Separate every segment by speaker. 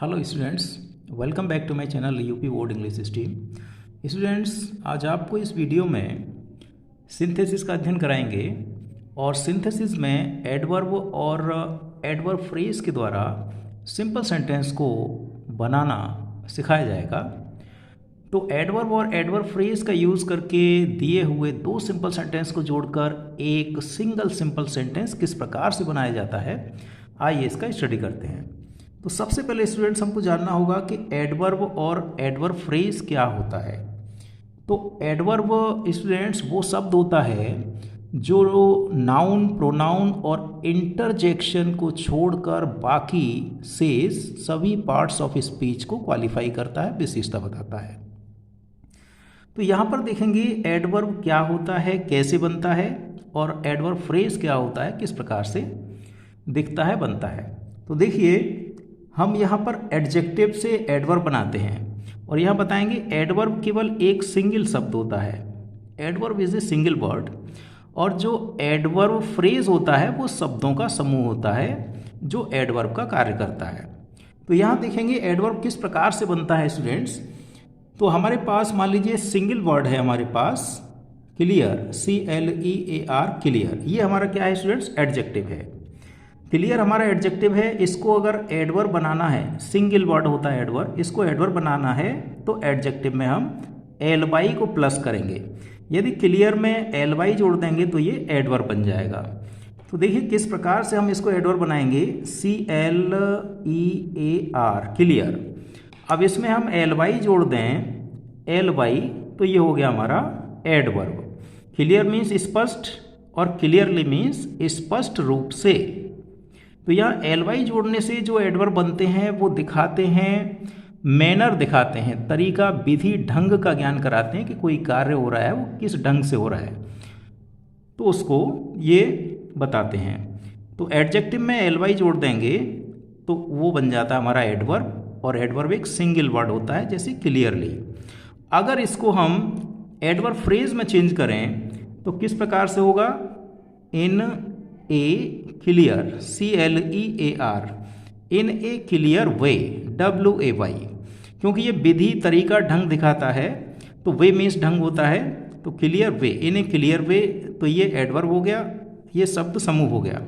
Speaker 1: Hello students, welcome back to my channel UP board English stream. Students, आज आपको इस video में synthesis का अध्ययन कराएंगे और सिंथेसिस में एडवर्ब और एडवर्ब फ्रेज के द्वारा सिंपल सेंटेंस को बनाना सिखाया जाएगा। तो एडवर्ब और एडवर्ब फ्रेज का यूज़ करके दिए हुए दो सिंपल सेंटेंस को जोड़कर एक सिंगल सिंपल सेंटेंस किस प्रकार से बनाया जाता है, आइए इसका स्टडी करते हैं। तो सबसे पहले स्टूडेंट्स हमको जानना होगा कि एडवर्ब और एडवर्ब फ्रेज क्या होता है। तो एडवर्ब स्टूडेंट्स वो शब्द होता है जो नाउन, प्रोनाउन और इंटरजेक्शन को छोड़कर बाकी शेष सभी पार्ट्स ऑफ स्पीच को क्वालिफाई करता है, विशेषता बताता है। तो यहाँ पर देखेंगे एडवर्ब क्या होता है, कैसे बनता है, और एडवर्ब फ्रेज क्या होता है, किस प्रकार से दिखता है, बनता है। तो देखिए, हम यहाँ पर एडजेक्टिव से एडवर्ब बनाते हैं और यहाँ बताएंगे एडवर्ब केवल एक सिंगल शब्द होता है। Adverb is a single word, और जो एडवर्ब फ्रेज होता है वो शब्दों का समूह होता है जो एडवर्ब का कार्य करता है। तो यहाँ देखेंगे एडवर्ब किस प्रकार से बनता है स्टूडेंट्स। तो हमारे पास मान लीजिए सिंगल वर्ड है हमारे पास क्लियर, CLEAR, क्लियर। ये हमारा क्या है स्टूडेंट्स, एडजेक्टिव है। क्लियर हमारा एडजेक्टिव है। इसको अगर एडवर्ब बनाना है, सिंगल वर्ड होता है एडवर्ब, इसको एडवर्ब बनाना है तो एडजेक्टिव में हम ly को प्लस करेंगे। यदि क्लियर में ly जोड़ देंगे तो ये एडवर्ब बन जाएगा। तो देखिए किस प्रकार से हम इसको एडवर्ब बनाएंगे, CLEAR, क्लियर। अब इसमें हम ly जोड़ दें, ly, तो ये हो गया हमारा एडवर्ब। क्लियर मीन्स स्पष्ट और क्लियरली मीन्स स्पष्ट रूप से। तो यहाँ ly जोड़ने से जो एडवर्ब बनते हैं वो दिखाते हैं, मैनर दिखाते हैं, तरीका, विधि, ढंग का ज्ञान कराते हैं कि कोई कार्य हो रहा है वो किस ढंग से हो रहा है, तो उसको ये बताते हैं। तो एडजेक्टिव में ly जोड़ देंगे तो वो बन जाता है हमारा एडवर्ब, और एडवर्ब एक सिंगल वर्ड होता है जैसे क्लियरली। अगर इसको हम एडवर्ब फ्रेज में चेंज करें तो किस प्रकार से होगा, इन ए क्लियर, CLEAR, इन ए क्लियर वे, WAY, क्योंकि ये विधि, तरीका, ढंग दिखाता है तो वे मीन्स ढंग होता है। तो क्लियर वे, इन ए क्लियर वे, तो ये एडवर्ब हो गया, ये शब्द समूह हो गया।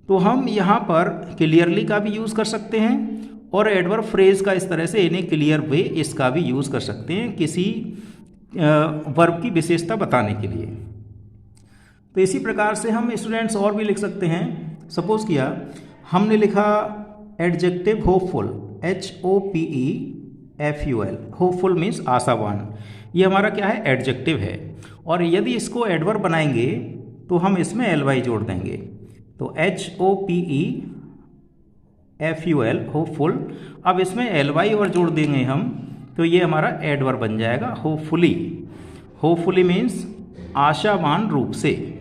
Speaker 1: तो हम यहाँ पर क्लियरली का भी यूज़ कर सकते हैं और एडवर्ब फ्रेज का इस तरह से इन ए क्लियर वे इसका भी यूज़ कर सकते हैं किसी वर्ब की विशेषता बताने के लिए। तो इसी प्रकार से हम स्टूडेंट्स और भी लिख सकते हैं। सपोज किया हमने लिखा adjective hopeful, HOPEFUL, hopeful means आशावान। ये हमारा क्या है, एडजेक्टिव है। और यदि इसको एडवर्ब बनाएंगे तो हम इसमें ly जोड़ देंगे, तो HOPEFUL, होपफुल। अब इसमें ly और जोड़ देंगे हम तो ये हमारा एडवर्ब बन जाएगा, होपफुली। होपफुली मीन्स आशावान रूप से।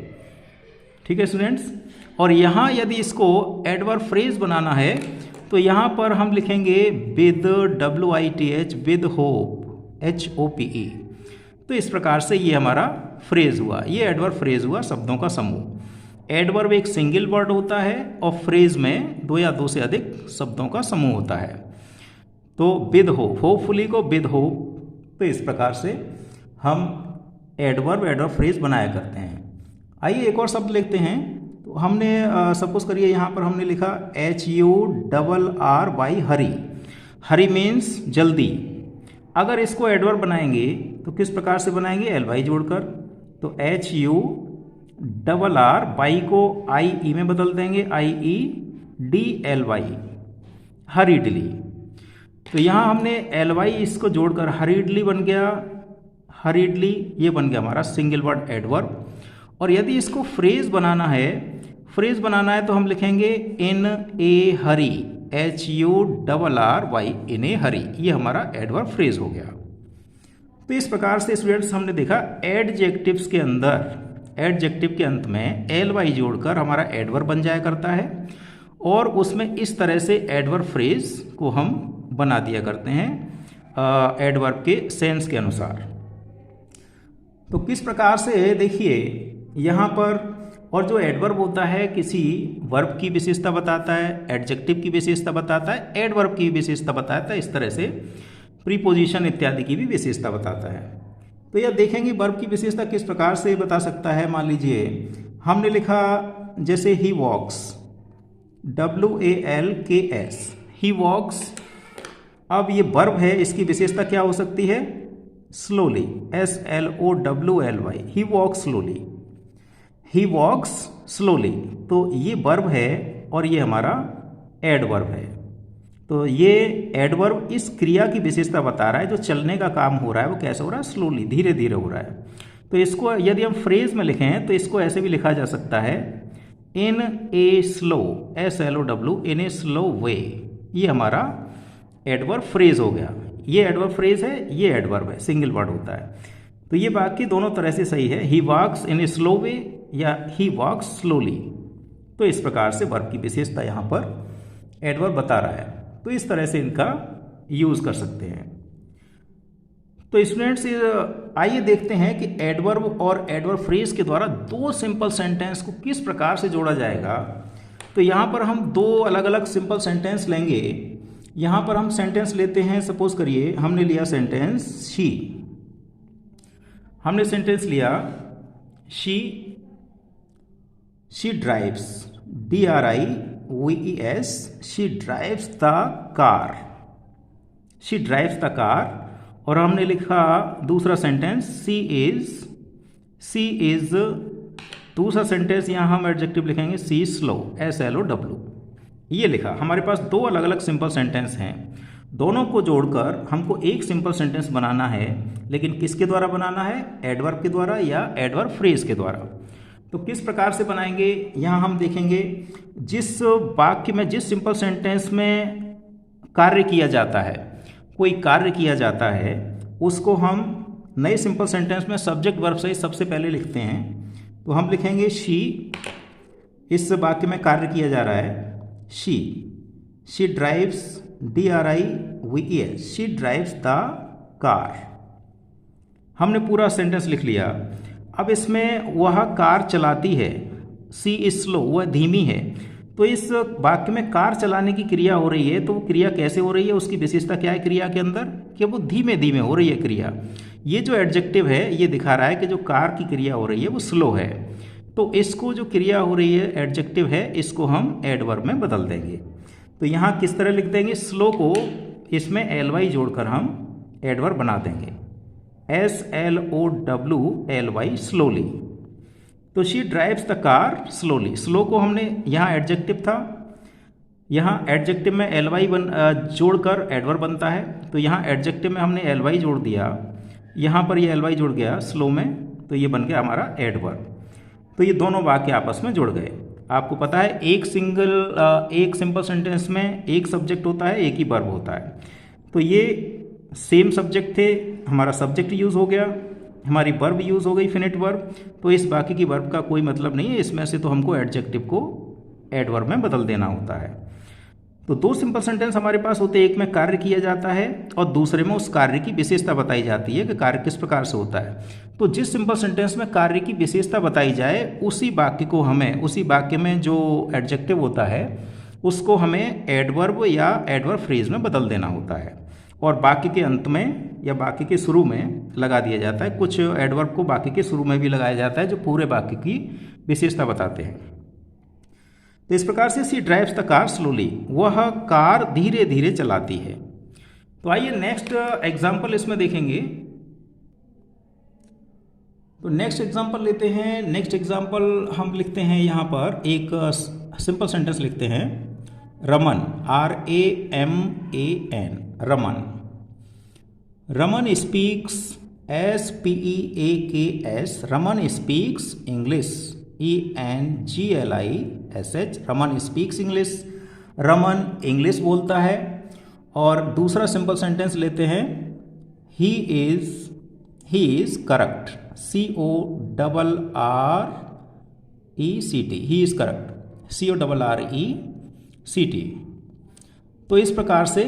Speaker 1: ठीक है स्टूडेंट्स। और यहाँ यदि इसको एडवर्ब फ्रेज बनाना है तो यहाँ पर हम लिखेंगे with, WITH, with hope, HOPE। तो इस प्रकार से ये हमारा फ्रेज हुआ, ये एडवर्ब फ्रेज हुआ, शब्दों का समूह। एडवर्ब एक सिंगल वर्ड होता है और फ्रेज में दो या दो से अधिक शब्दों का समूह होता है। तो विद होप, होपफुली को विद होप। तो इस प्रकार से हम एडवर्ब फ्रेज बनाया करते हैं। आइए एक और शब्द लिखते हैं। तो हमने सपोज करिए यहाँ पर हमने लिखा HURRY, हरी। हरी मीन्स जल्दी। अगर इसको एडवर्ब बनाएंगे तो किस प्रकार से बनाएंगे, ly जोड़कर। तो HURRY को IE में बदल देंगे, IEDLY, हरीडली। तो यहाँ हमने ly इसको जोड़कर हरीडली बन गया, हरीडली, ये बन गया हमारा सिंगल वर्ड एडवर्ब। और यदि इसको फ्रेज बनाना है, तो हम लिखेंगे इन ए हरी, HURRY, इन ए हरी। ये हमारा एडवर्ब फ्रेज हो गया। तो इस प्रकार से स्टूडेंट्स हमने देखा एडजेक्टिव्स के अंदर, एडजेक्टिव के अंत में ly जोड़कर हमारा एडवर्ब बन जाया करता है और उसमें इस तरह से एडवर्ब फ्रेज को हम बना दिया करते हैं एडवर्ब के सेंस के अनुसार। तो किस प्रकार से देखिए यहाँ पर और जो एडवर्ब होता है किसी वर्ब की विशेषता बताता है, एडजेक्टिव की विशेषता बताता है, एडवर्ब की विशेषता बताता है, इस तरह से प्रीपोजिशन इत्यादि की भी विशेषता बताता है। तो यह देखेंगे वर्ब की विशेषता किस प्रकार से बता सकता है। मान लीजिए हमने लिखा जैसे ही वॉक्स, WALKS, ही वॉक्स। अब ये वर्ब है, इसकी विशेषता क्या हो सकती है? स्लोली, SLOWLY, ही वॉक्स स्लोली, ही वॉक्स स्लोली। तो ये वर्ब है और ये हमारा एडवर्ब है। तो ये एडवर्ब इस क्रिया की विशेषता बता रहा है, जो चलने का काम हो रहा है वो कैसे हो रहा है? स्लोली, धीरे धीरे हो रहा है। तो इसको यदि हम फ्रेज में लिखें तो इसको ऐसे भी लिखा जा सकता है, in a slow, SLOW, in a slow way. ये हमारा एडवर्ब फ्रेज हो गया। ये एडवर्ब फ्रेज है, ये एडवर्ब है, सिंगल वर्ड होता है। तो ये वाक्य दोनों तरह से सही है, ही वॉक्स इन ए स्लो वे या ही वॉक्स स्लोली। तो इस प्रकार से वर्ब की विशेषता यहाँ पर एडवर्ब बता रहा है। तो इस तरह से इनका यूज कर सकते हैं। तो स्टूडेंट्स आइए देखते हैं कि एडवर्ब और एडवर्ब फ्रेज के द्वारा दो सिंपल सेंटेंस को किस प्रकार से जोड़ा जाएगा। तो यहाँ पर हम दो अलग अलग सिंपल सेंटेंस लेंगे। यहाँ पर हम सेंटेंस लेते हैं, सपोज करिए हमने लिया सेंटेंस शी, हमने सेंटेंस लिया she drives, DRIVES, she drives the car, she drives the car. और हमने लिखा दूसरा सेंटेंस सी इज, दूसरा सेंटेंस यहाँ हम एडजेक्टिव लिखेंगे सी स्लो, SLOW। ये लिखा। हमारे पास दो अलग अलग सिंपल सेंटेंस हैं, दोनों को जोड़कर हमको एक सिंपल सेंटेंस बनाना है, लेकिन किसके द्वारा बनाना है? एडवर्ब के द्वारा या एडवर्ब फ्रेज के द्वारा। तो किस प्रकार से बनाएंगे यहाँ हम देखेंगे। जिस वाक्य में, जिस सिंपल सेंटेंस में कार्य किया जाता है, कोई कार्य किया जाता है, उसको हम नए सिंपल सेंटेंस में सब्जेक्ट वर्ब से सबसे पहले लिखते हैं। तो हम लिखेंगे शी, इस वाक्य में कार्य किया जा रहा है she drives, DRIVES, she drives the car. हमने पूरा सेंटेंस लिख लिया। अब इसमें वह कार चलाती है, सी इज स्लो, वह धीमी है। तो इस वाक्य में कार चलाने की क्रिया हो रही है, तो वो क्रिया कैसे हो रही है, उसकी विशेषता क्या है क्रिया के अंदर? कि वो धीमे धीमे हो रही है क्रिया। ये जो एडजेक्टिव है ये दिखा रहा है कि जो कार की क्रिया हो रही है वो स्लो है। तो इसको जो क्रिया हो रही है एडजेक्टिव है, इसको हम एडवर्ब में बदल देंगे। तो यहाँ किस तरह लिख देंगे? स्लो को इसमें LY जोड़कर हम एडवर्ब बना देंगे, SLOWLY, स्लोली। तो she drives the car slowly. Slow को हमने, यहाँ एडजेक्टिव था, यहाँ एडजेक्टिव में LY जोड़कर एडवर्ब बनता है। तो यहाँ एडजेक्टिव में हमने LY जोड़ दिया, यहाँ पर ये LY जुड़ गया स्लो में, तो ये बन गया हमारा एडवर्ब। तो ये दोनों वाक्य आपस में जुड़ गए। आपको पता है एक सिंपल सेंटेंस में एक सब्जेक्ट होता है, एक ही वर्ब होता है। तो ये सेम सब्जेक्ट थे, हमारा सब्जेक्ट यूज़ हो गया, हमारी वर्ब यूज़ हो गई फिनिट वर्ब। तो इस बाकी की वर्ब का कोई मतलब नहीं है, इसमें से तो हमको एडजेक्टिव को एडवर्ब में बदल देना होता है। तो दो सिंपल सेंटेंस हमारे पास होते हैं, एक में कार्य किया जाता है और दूसरे में उस कार्य की विशेषता बताई जाती है कि कार्य किस प्रकार से होता है। तो जिस सिंपल सेंटेंस में कार्य की विशेषता बताई जाए, उसी वाक्य को हमें, उसी वाक्य में जो एडजेक्टिव होता है उसको हमें एडवर्ब या एडवर्ब फ्रेज में बदल देना होता है, और वाक्य के अंत में या वाक्य के शुरू में लगा दिया जाता है। कुछ एडवर्ब को वाक्य के शुरू में भी लगाया जाता है जो पूरे वाक्य की विशेषता बताते हैं। तो इस प्रकार से सी ड्राइव्स द कार स्लोली, वह कार धीरे धीरे चलाती है। तो आइए नेक्स्ट एग्जाम्पल इसमें देखेंगे। तो नेक्स्ट एग्जाम्पल लेते हैं। नेक्स्ट एग्जाम्पल हम लिखते हैं, यहाँ पर एक सिंपल सेंटेंस लिखते हैं, Raman, RAMAN, Raman. Raman speaks, SPEAKS, Raman speaks English, ENGLISH, Raman speaks English, Raman English बोलता है। और दूसरा सिंपल सेंटेंस लेते हैं, he is correct, CORRECT, he is correct, CORRECT। तो इस प्रकार से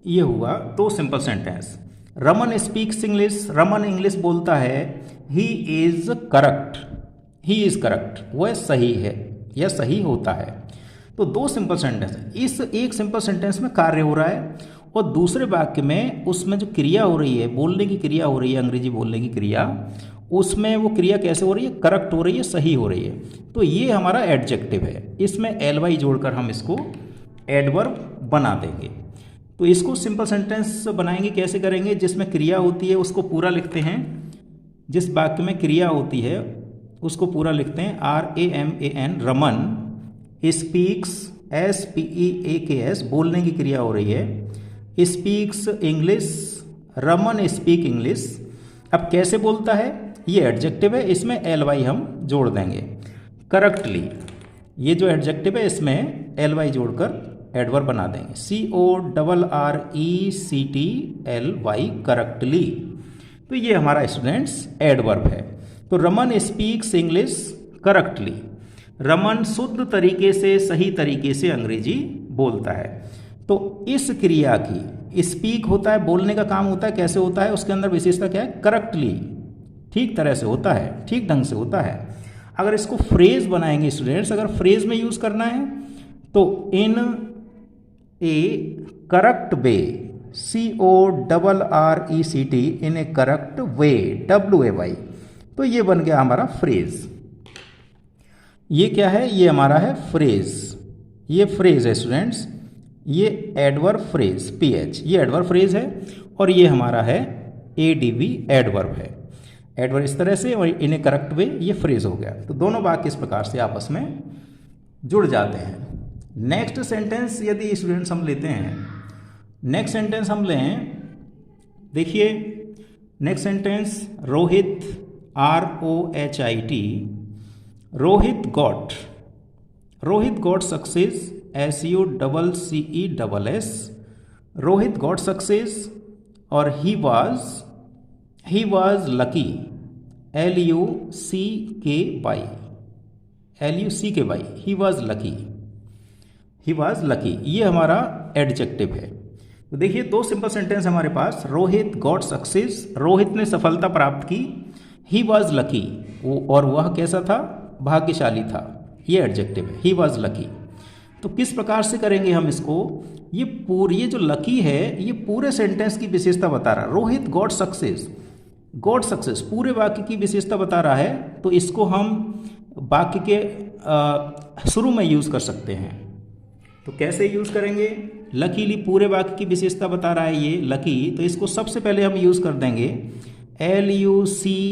Speaker 1: ये हुआ दो simple sentence. Raman speaks English, Raman English बोलता है, he is correct, he is correct, वह सही है या सही होता है। तो दो सिंपल सेंटेंस है। इस एक सिंपल सेंटेंस में कार्य हो रहा है और दूसरे वाक्य में उसमें जो क्रिया हो रही है, बोलने की क्रिया हो रही है, अंग्रेजी बोलने की क्रिया, उसमें वो क्रिया कैसे हो रही है, करेक्ट हो रही है, सही हो रही है। तो ये हमारा एडजेक्टिव है। इसमें एल जोड़कर हम इसको एडवर्ब बना देंगे। तो इसको सिंपल सेंटेंस बनाएंगे, कैसे करेंगे, जिसमें क्रिया होती है उसको पूरा लिखते हैं, जिस वाक्य में क्रिया होती है उसको पूरा लिखते हैं। RAMAN, रमन स्पीक्स, SPEAKS, बोलने की क्रिया हो रही है। Speaks English, Raman speak English. अब कैसे बोलता है, ये एडजेक्टिव है, इसमें LY हम जोड़ देंगे। करेक्टली, ये जो एडजेक्टिव है इसमें LY जोड़कर एडवर्ब बना देंगे। CORRECTLY, correctly. तो ये हमारा स्टूडेंट्स एडवर्ब है। तो Raman speaks English correctly, Raman शुद्ध तरीके से, सही तरीके से अंग्रेजी बोलता है। तो इस क्रिया की, स्पीक होता है, बोलने का काम होता है, कैसे होता है, उसके अंदर विशेषता क्या है, करेक्टली, ठीक तरह से होता है, ठीक ढंग से होता है। अगर इसको फ्रेज बनाएंगे स्टूडेंट्स, अगर फ्रेज में यूज करना है तो इन A correct way, CORRECT, in A correct way, WAY। तो ये बन गया हमारा फ्रेज। ये क्या है, ये हमारा है फ्रेज। ये फ्रेज है स्टूडेंट्स, ये एडवर्ब फ्रेज, PH, ये एडवर्ब फ्रेज है। और ये हमारा है ADV, एडवर्ब है। एडवर्ब इस तरह से और इन ए करेक्ट वे, ये फ्रेज हो गया। तो दोनों वाक्य इस प्रकार से आपस में जुड़ जाते हैं। नेक्स्ट सेंटेंस यदि स्टूडेंट्स हम लेते हैं, नेक्स्ट सेंटेंस हम लें, देखिए next sentence, Rohit, ROHIT, Rohit got success, SUCCESS, Rohit got success. और he was lucky, LUCKY, he was lucky, ये हमारा एडजेक्टिव है। तो देखिए दो सिंपल सेंटेंस हमारे पास, रोहित गॉट सक्सेस, रोहित ने सफलता प्राप्त की, ही वॉज लकी, और वह कैसा था, भाग्यशाली था, ये एडजेक्टिव है, ही वॉज लकी। तो किस प्रकार से करेंगे हम इसको, ये जो लकी है ये पूरे सेंटेंस की विशेषता बता रहा है। रोहित गॉट सक्सेस पूरे वाक्य की विशेषता बता रहा है। तो इसको हम वाक्य के शुरू में यूज कर सकते हैं। तो कैसे यूज करेंगे, लकीली पूरे वाक्य की विशेषता बता रहा है ये लकी, तो इसको सबसे पहले हम यूज कर देंगे LUCKLY,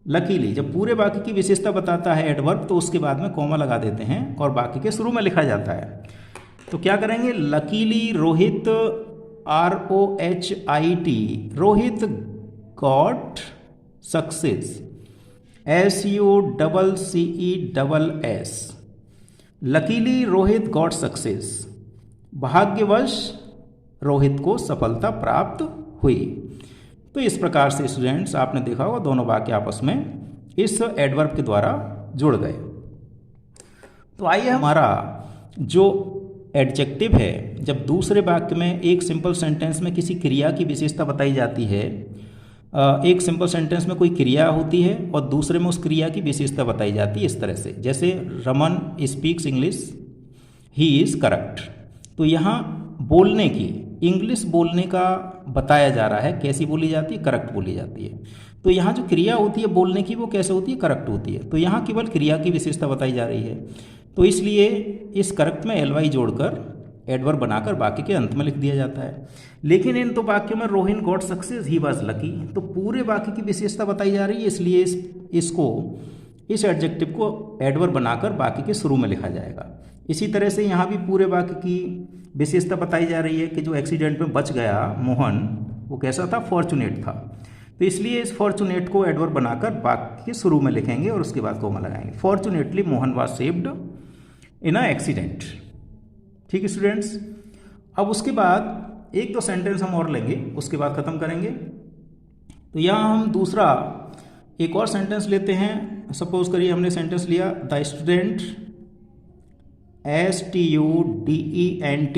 Speaker 1: लकीली। जब पूरे वाक्य की विशेषता बताता है एडवर्ब, तो उसके बाद में कॉमा लगा देते हैं और वाक्य के शुरू में लिखा जाता है। तो क्या करेंगे, luckily Rohit, ROHIT, Rohit got success, SUCCESS, luckily Rohit got success, भाग्यवश रोहित को सफलता प्राप्त हुई। तो इस प्रकार से स्टूडेंट्स आपने देखा होगा दोनों वाक्य आपस में इस एडवर्ब के द्वारा जुड़ गए। तो आइए हमारा जो एडजेक्टिव है, जब दूसरे वाक्य में एक सिंपल सेंटेंस में किसी क्रिया की विशेषता बताई जाती है, एक सिंपल सेंटेंस में कोई क्रिया होती है और दूसरे में उस क्रिया की विशेषता बताई जाती है इस तरह से, जैसे Raman speaks English, he is correct. तो यहाँ बोलने की, इंग्लिश बोलने का बताया जा रहा है, कैसी बोली जाती है, करेक्ट बोली जाती है। तो यहाँ जो क्रिया होती है बोलने की, वो कैसे होती है, करेक्ट होती है। तो यहाँ केवल क्रिया की विशेषता बताई जा रही है, तो इसलिए इस करेक्ट में LY जोड़कर एडवर्ब बनाकर वाक्य के अंत में लिख दिया जाता है। लेकिन इन तो वाक्यों में Rohit got success, he was lucky, तो पूरे वाक्य की विशेषता बताई जा रही है, इसलिए इस एडजेक्टिव को एडवर्ब बनाकर वाक्य के शुरू में लिखा जाएगा। इसी तरह से यहाँ भी पूरे वाक्य की विशेषता बताई जा रही है कि जो एक्सीडेंट में बच गया मोहन, वो कैसा था, फॉर्चुनेट था। तो इसलिए इस फॉर्चुनेट को एडवर्ब बनाकर वाक्य के शुरू में लिखेंगे और उसके बाद कॉमा लगाएंगे। Fortunately Mohan was saved in a accident. ठीक है स्टूडेंट्स, अब उसके बाद एक दो सेंटेंस हम और लेंगे, उसके बाद ख़त्म करेंगे। तो यहाँ हम दूसरा एक और सेंटेंस लेते हैं। सपोज करिए हमने सेंटेंस लिया, the student, STUDENT,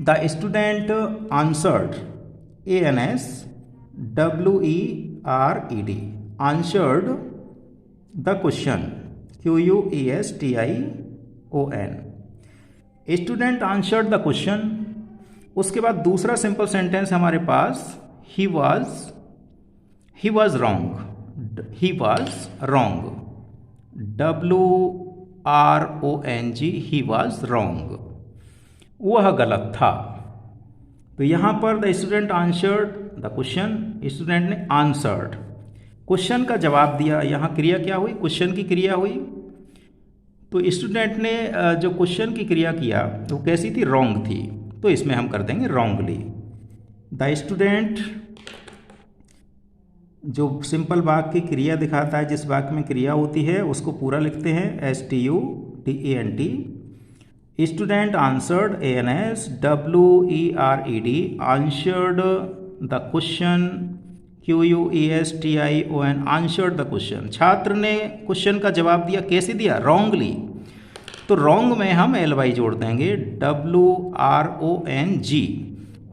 Speaker 1: the student answered, ANS, WERED, answered the question, QUESTION, student answered the question. उसके बाद दूसरा सिंपल सेंटेंस हमारे पास, he was wrong, he was wrong, WRONG, he was wrong, वह गलत था। तो यहाँ पर the student answered the question, student ने आंसर्ड, क्वेश्चन का जवाब दिया। यहाँ क्रिया क्या हुई, क्वेश्चन की क्रिया हुई। तो स्टूडेंट ने जो क्वेश्चन की क्रिया किया वो कैसी थी, रॉन्ग थी, तो इसमें हम कर देंगे रॉन्गली। द स्टूडेंट, जो सिंपल वाक्य की क्रिया दिखाता है, जिस वाक्य में क्रिया होती है उसको पूरा लिखते हैं, STUDENT, student answered, ANS WERED, answered the question, QUESTION, answered the question. छात्र ने क्वेश्चन का जवाब दिया, कैसे दिया, रॉन्गली। तो रॉन्ग में हम LY जोड़ देंगे, WRONG,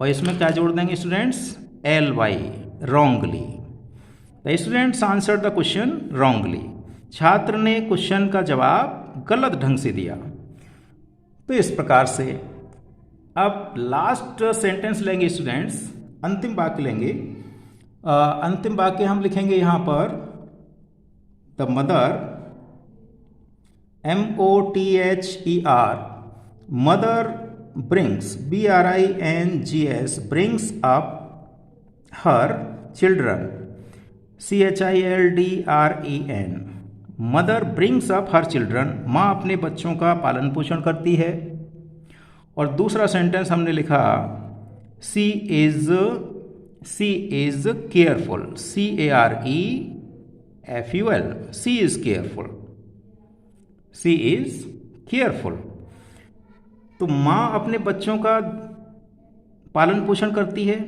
Speaker 1: और इसमें क्या जोड़ देंगे students, LY, wrongly. The students answered the question wrongly, छात्र ने क्वेश्चन का जवाब गलत ढंग से दिया। तो इस प्रकार से अब लास्ट सेंटेंस लेंगे स्टूडेंट्स, अंतिम वाक्य लेंगे। अंतिम वाक्य हम लिखेंगे यहाँ पर, the mother, MOTHER, mother brings, BRINGS, brings up her children, CHILDREN, mother brings up her children, माँ अपने बच्चों का पालन पोषण करती है। और दूसरा सेंटेंस हमने लिखा, she is careful, CAREFUL, she is careful, she is careful. तो माँ अपने बच्चों का पालन पोषण करती है,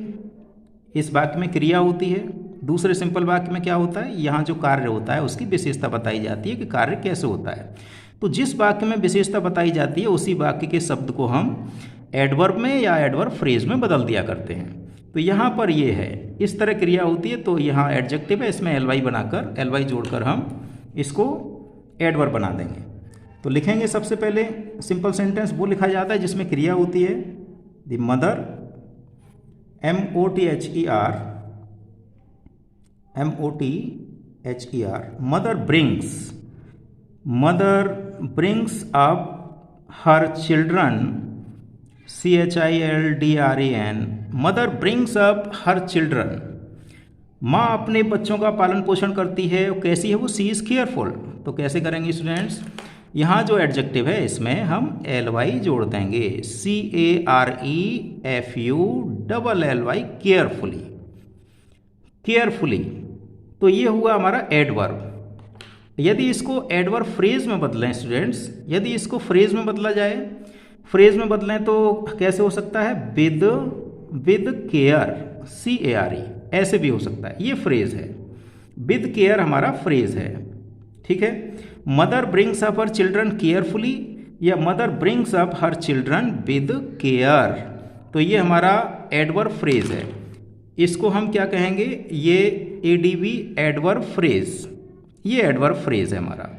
Speaker 1: इस वाक्य में क्रिया होती है। दूसरे सिंपल वाक्य में क्या होता है, यहाँ जो कार्य होता है उसकी विशेषता बताई जाती है कि कार्य कैसे होता है। तो जिस वाक्य में विशेषता बताई जाती है उसी वाक्य के शब्द को हम एडवर्ब में या एडवर्ब फ्रेज में बदल दिया करते हैं। तो यहाँ पर ये है, इस तरह क्रिया होती है। तो यहाँ एडजेक्टिव है, इसमें LY बनाकर, LY जोड़कर हम इसको एडवर्ब बना देंगे। तो लिखेंगे सबसे पहले सिंपल सेंटेंस वो लिखा जाता है जिसमें क्रिया होती है, the mother, MOTHER, mother brings up her children, CHILDREN, mother brings up her children, माँ अपने बच्चों का पालन पोषण करती है। कैसी है वो, सी इज केयरफुल। तो कैसे करेंगे स्टूडेंट्स, यहाँ जो एडजेक्टिव है इसमें हम LY जोड़ देंगे, CAREFULLY, केयरफुली। तो ये हुआ हमारा एडवर्ब। यदि इसको एडवर्ब फ्रेज में बदलें स्टूडेंट्स, यदि इसको फ्रेज में बदला जाए, फ्रेज में बदलें तो कैसे हो सकता है, विद केयर, CARE, ऐसे भी हो सकता है। ये फ्रेज है, विद केयर हमारा फ्रेज है, ठीक है। Mother brings up her children carefully, या mother brings up her children with care. तो ये हमारा एडवर्ब फ्रेज है। इसको हम क्या कहेंगे, ये ADV, एडवर्ब फ्रेज, ये एडवर्ब फ्रेज है हमारा।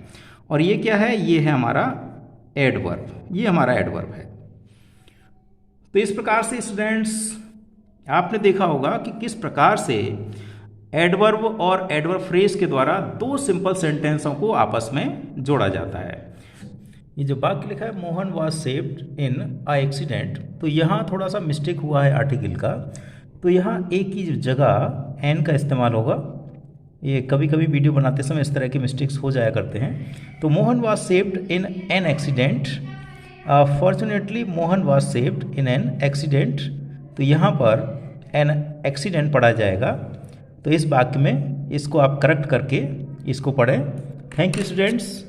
Speaker 1: और ये क्या है, ये है हमारा एडवर्ब, ये हमारा एडवर्ब है। तो इस प्रकार से स्टूडेंट्स आपने देखा होगा कि किस प्रकार से एडवर्ब और एडवर्ब फ्रेज के द्वारा दो सिंपल सेंटेंसों को आपस में जोड़ा जाता है। ये जो वाक्य लिखा है, Mohan was saved in a accident, तो यहाँ थोड़ा सा मिस्टेक हुआ है आर्टिकल का। तो यहाँ एक की जगह एन का इस्तेमाल होगा। ये कभी कभी वीडियो बनाते समय इस तरह के मिस्टेक्स हो जाया करते हैं। तो Mohan was saved in an accident, fortunately Mohan was saved in an accident. तो यहाँ पर एन एक्सीडेंट पढ़ा जाएगा। तो इस वाक्य में इसको आप करेक्ट करके इसको पढ़ें। Thank you students.